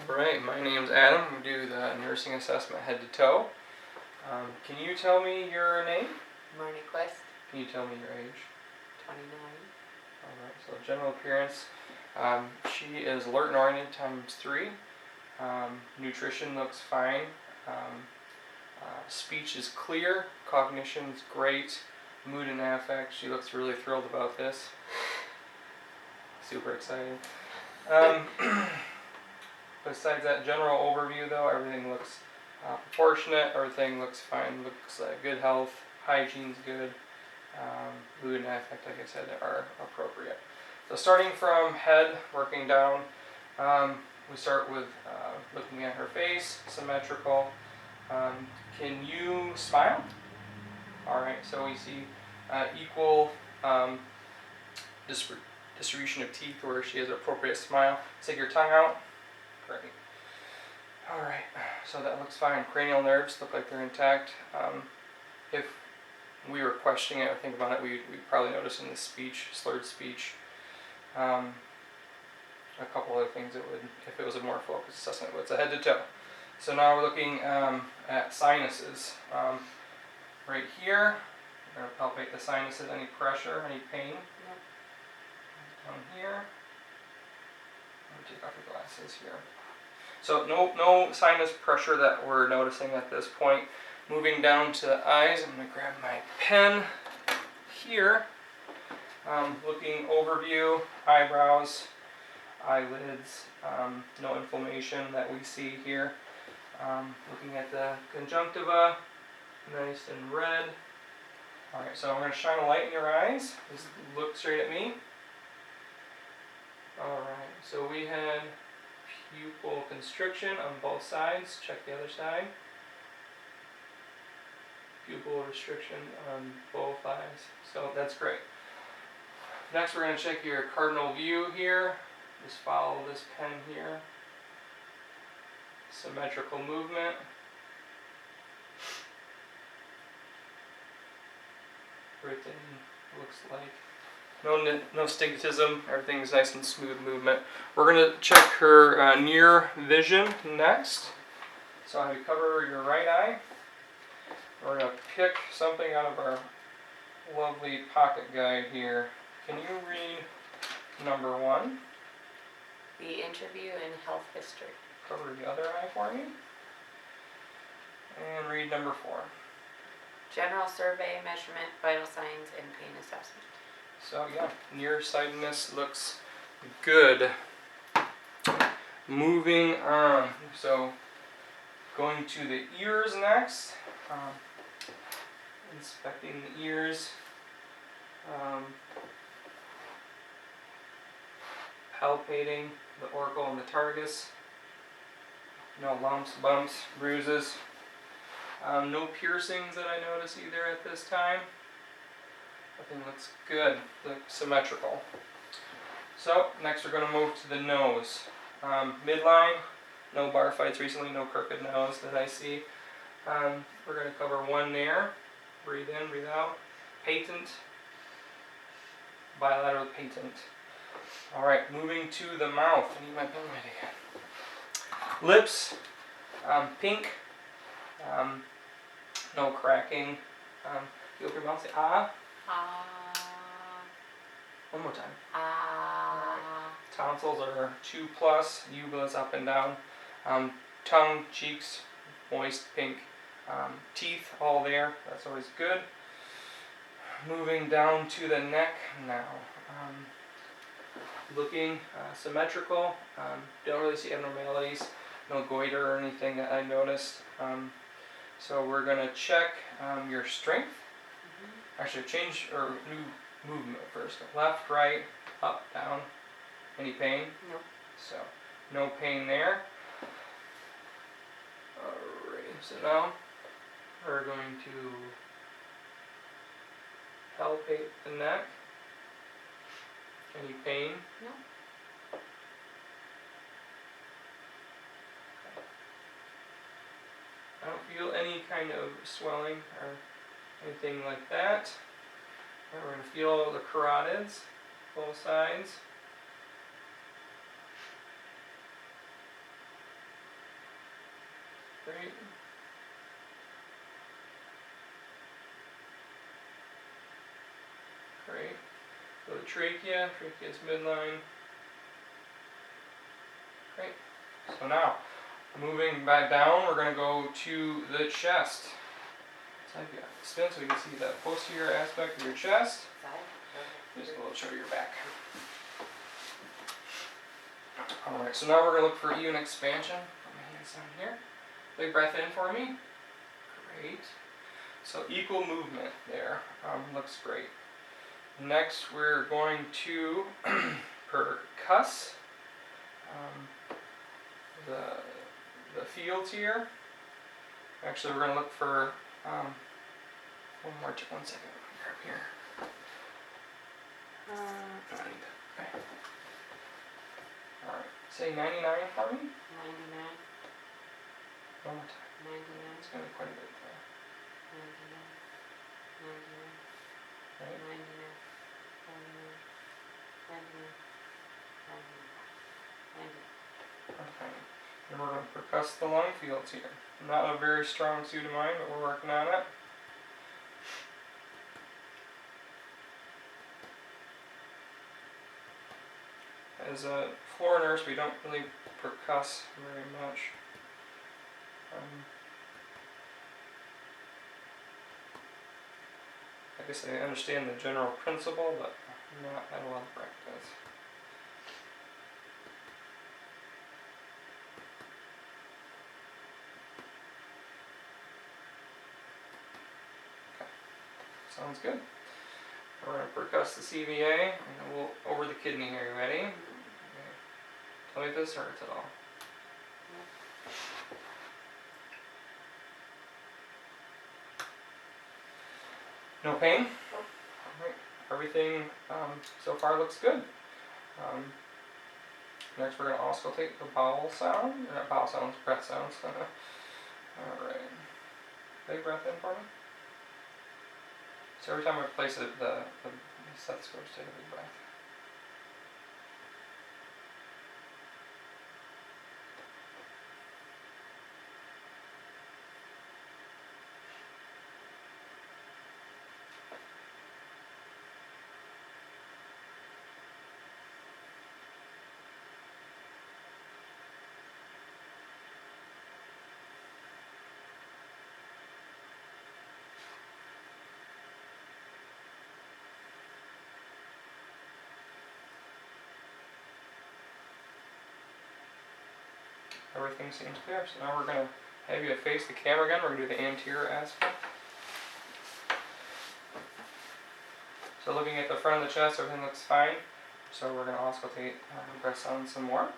Alright, my name's Adam. We do the nursing assessment head to toe. Can you tell me your name? Marnie Quest, Can you tell me your age? 29. Alright, so general appearance. She is alert and oriented ×3. Nutrition looks fine. Speech is clear. Cognition's great. Mood and affect, she looks really thrilled about this. Super excited. Besides that general overview though, everything looks proportionate, everything looks fine, looks good health, hygiene's good, mood and affect, like I said, are appropriate. So starting from head, working down, we start with looking at her face, symmetrical. Can you smile? Alright, so we see equal distribution of teeth where she has an appropriate smile. Stick your tongue out. Great. Alright, so that looks fine. Cranial nerves look like they're intact. If we were questioning it or think about it, we'd probably notice in the speech, slurred speech, a couple other things that would, if it was a more focused assessment, but it's a head to toe. So now we're looking at sinuses. Right here, we're going to palpate the sinuses, any pressure, any pain. Nope. Down here. Let me take off your glasses here. So no sinus pressure that we're noticing at this point. Moving down to the eyes, I'm going to grab my pen here. Looking overview, eyebrows, eyelids, no inflammation that we see here. Looking at the conjunctiva, nice and red. Alright, so I'm going to shine a light in your eyes. Just look straight at me. Alright, so we had pupil constriction on both sides. Check the other side. Pupil restriction on both eyes. So that's great. Next we're going to check your cardinal view here. Just follow this pen here. Symmetrical movement. Everything looks like no stigmatism, everything's nice and smooth movement. We're going to check her near vision next. So I'm going to cover your right eye. We're going to pick something out of our lovely pocket guide here. Can you read number 1? The interview and health history. Cover the other eye for me. And read number 4. General survey, measurement, vital signs, and pain assessment. So yeah, nearsightedness looks good. Moving on, so going to the ears next. Inspecting the ears. Palpating the auricle and the targus. No lumps, bumps, bruises. No piercings that I notice either at this time. Everything looks good, looks symmetrical. So next we're going to move to the nose. Midline, no bar fights recently, no crooked nose that I see. We're going to cover 1 there. Breathe in, breathe out. Patent. Bilateral patent. Alright, moving to the mouth. I need my pen ready again. Lips, pink. No cracking. You open your mouth, say ah. One more time. Tonsils are 2+, uvula's up and down. Tongue, cheeks, moist, pink. Teeth, all there. That's always good. Moving down to the neck now. Looking symmetrical. Don't really see abnormalities. No goiter or anything that I noticed. So we're going to check your strength. Actually, change or new movement first. Left, right, up, down. Any pain? Nope. So, no pain there. Alright, so now we're going to palpate the neck. Any pain? No. I don't feel any kind of swelling or anything like that. We're going to feel the carotids, both sides. Great. Great. So the trachea, trachea's midline. Great. So now, moving back down, we're going to go to the chest. So I've got spin so we can see the posterior aspect of your chest. Just a little show your back. Alright, so now we're going to look for even expansion. Put my hands down here. Big breath in for me. Great. So equal movement there. Looks great. Next we're going to percuss the fields here. Actually we're going to look for one second. Grab here. Okay. Alright, say 99 for me. 99, One more time. 99, It's going to be quite a bit there. 99, 99, Right? 99, 99, 99, 90. Okay. And we're going to percuss the lung fields here. Not a very strong suit of mine, but we're working on it. As a floor nurse, we don't really percuss very much. I guess I understand the general principle, but not had a lot of practice. Okay, sounds good. We're going to percuss the CVA, and we'll over the kidney here. You ready? Okay. Tell me if this hurts at all. No pain? Alright, everything so far looks good. Next we're going to auscultate the bowel sound, or not bowel sounds, breath sounds. Alright, big breath in for me. So every time I place it, the stethoscope, take a big breath. Everything seems clear, so now we're going to have you face the camera again. We're going to do the anterior aspect. So looking at the front of the chest, everything looks fine. So we're going to auscultate breath sounds some more.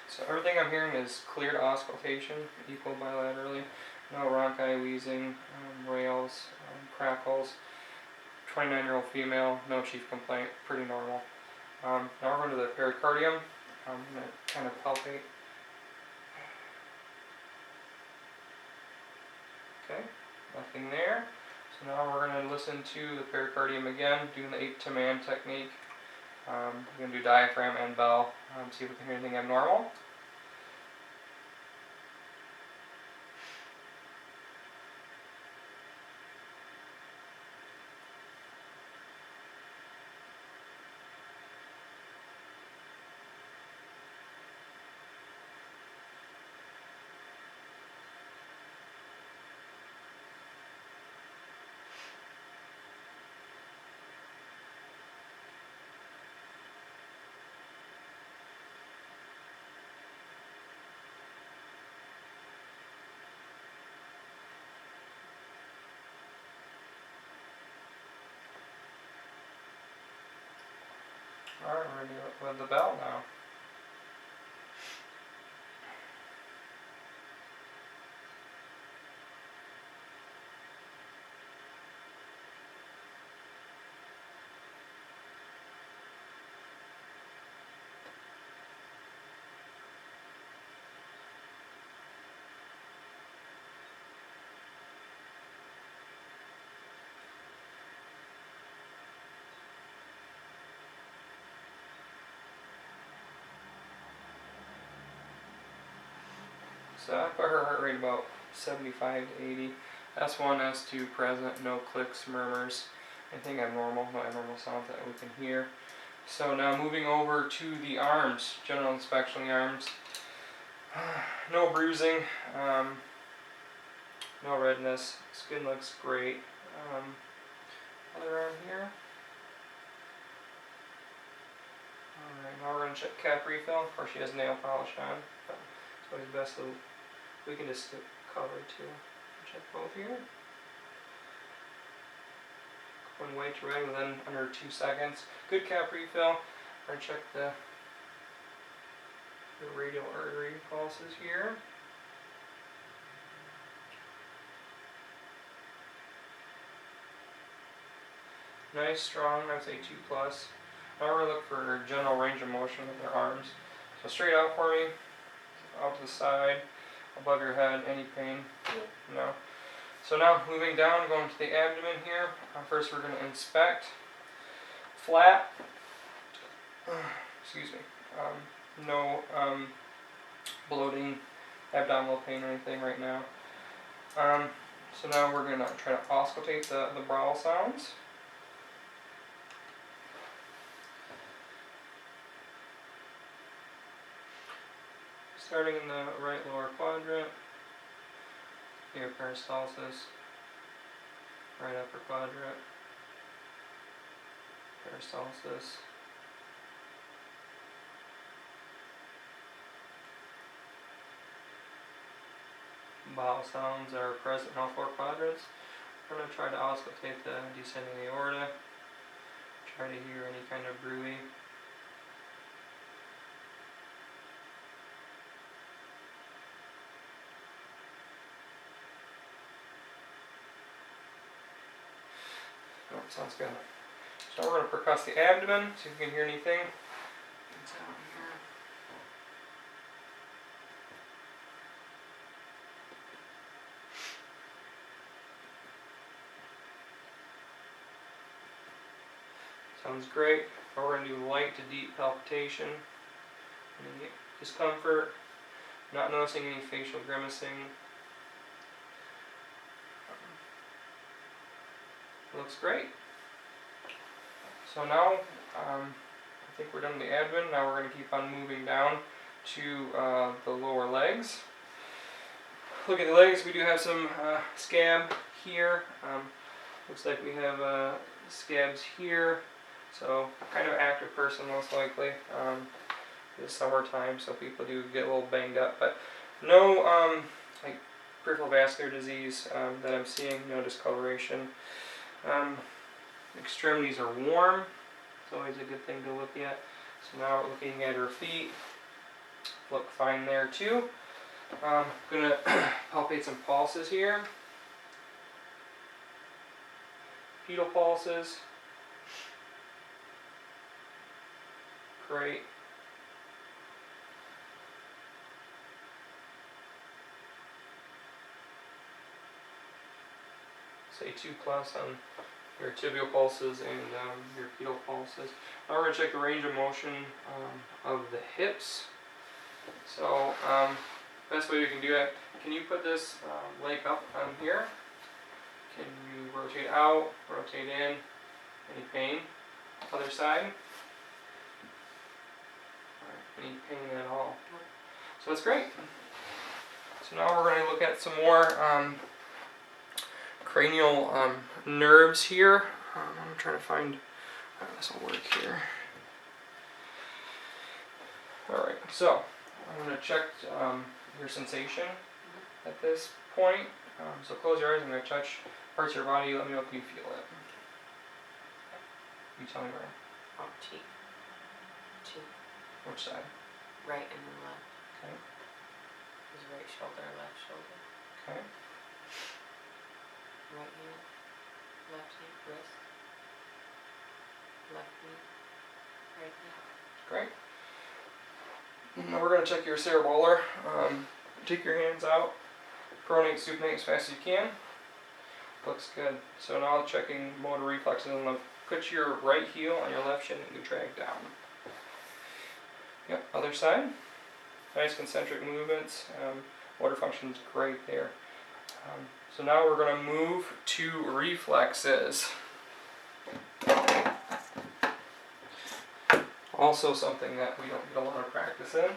So everything I'm hearing is clear to auscultation, equal bilaterally. No rhonchi, wheezing, rails, crackles. 29-year-old female, no chief complaint, pretty normal. Now we're going to the pericardium. I'm going to kind of palpate. Okay, nothing there. So now we're going to listen to the pericardium again, doing the 8-to-man technique. We're going to do diaphragm and bell, see if we can hear anything abnormal. Alright, we're gonna do it with the bell now. So I put her heart rate about 75 to 80. S1, S2 present, no clicks, murmurs, anything abnormal, no abnormal sounds that we can hear. So now moving over to the arms, general inspection of the arms. No bruising, no redness, skin looks great. Other arm here. Alright, now we're going to check cap refill. Of course she has nail polish on, but it's always best to, we can just cover too. Check both here. Going way to red within under 2 seconds. Good cap refill. We're going to check the radial artery pulses here. Nice, strong, I'd say 2+. Now we're going to look for general range of motion with their arms. So straight out for me, out to the side, above your head, any pain? No. So now moving down, going to the abdomen here. First we're going to inspect. Flat. Excuse me. No bloating, abdominal pain or anything right now. So now we're going to try to auscultate the bowel sounds. Starting in the right lower quadrant, here peristalsis, right upper quadrant, peristalsis, bowel sounds are present in all 4 quadrants. We're going to try to auscultate the descending aorta, try to hear any kind of bruit. Oh, sounds good. So now we're going to percuss the abdomen, see if you can hear anything. It's down here. Sounds great. Now we're going to do light to deep palpitation. Any discomfort, not noticing any facial grimacing. Looks great. So now, I think we're done with the abdomen. Now we're going to keep on moving down to the lower legs. Look at the legs. We do have some scab here. Looks like we have scabs here. So kind of active person most likely. It's summertime, so people do get a little banged up, but no like peripheral vascular disease that I'm seeing. No discoloration. Extremities are warm. It's always a good thing to look at. So now we're looking at her feet. Look fine there too. Gonna palpate some pulses here. Pedal pulses. Great. Say 2+ on your tibial pulses and your pedal pulses. Now we're going to check the range of motion of the hips. So best way we can do it, can you put this leg up on here? Can you rotate out, rotate in? Any pain? Other side? Any pain at all? So that's great. So now we're going to look at some more cranial nerves here. I'm trying to find, this will work here. Alright, so I'm going to check your sensation at this point. So close your eyes, I'm going to touch parts of your body, let me know if you feel it. You tell me where. Oh, cheek. cheek, Which side? right and then left. Okay. His right shoulder, left shoulder, Okay. right hand, left hand, wrist, left knee, right knee. Great. Now we're going to check your cerebellar. Take your hands out. Pronate, supinate as fast as you can. Looks good. So now checking motor reflexes on the. Put your right heel on your left shin and you drag down. Yep, other side. Nice concentric movements. Motor function's great there. So now we're going to move to reflexes. Also something that we don't get a lot of practice in.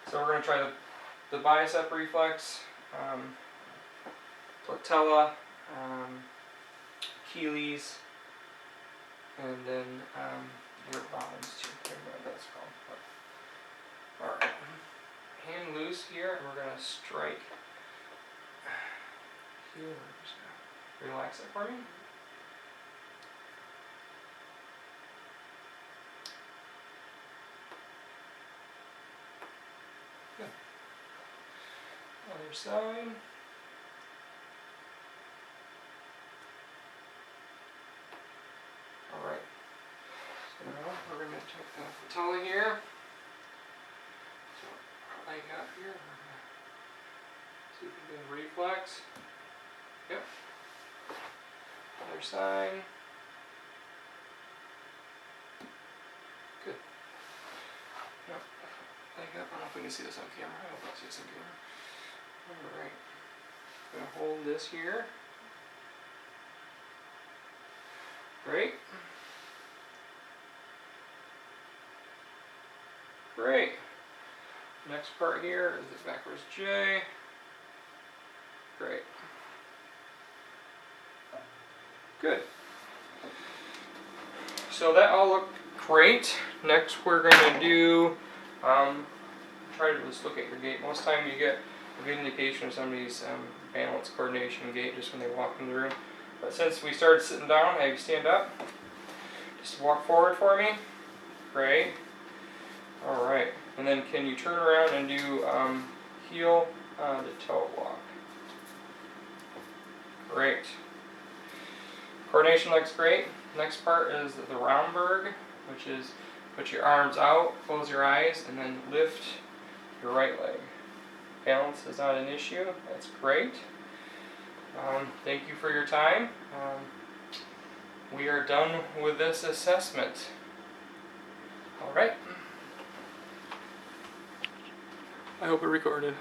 So we're going to try the bicep reflex, patella, Achilles, and then your bombs too. I can't remember what that's called. Alright. Hand loose here, and we're going to strike here. Just gonna relax it for me. Good. Other side. Alright. So now we're going to check the patella here. So what I got here, we're going to see if we can reflex. Yep. Other side. Good. Yep. I don't know if we can see this on camera. I hope I see this on camera. Alright. Gonna hold this here. Great. Great. Next part here is the backwards J. Great. Good. So that all looked great. Next we're going to do, try to just look at your gait. Most time you get a good indication of somebody's balance, coordination, gait just when they walk in the room. But since we started sitting down, have you stand up. Just walk forward for me. Great. Alright. And then can you turn around and do heel to toe walk. Great. Coordination looks great. Next part is the Romberg, which is put your arms out, close your eyes, and then lift your right leg. Balance is not an issue. That's great. Thank you for your time. We are done with this assessment. All right. I hope it recorded.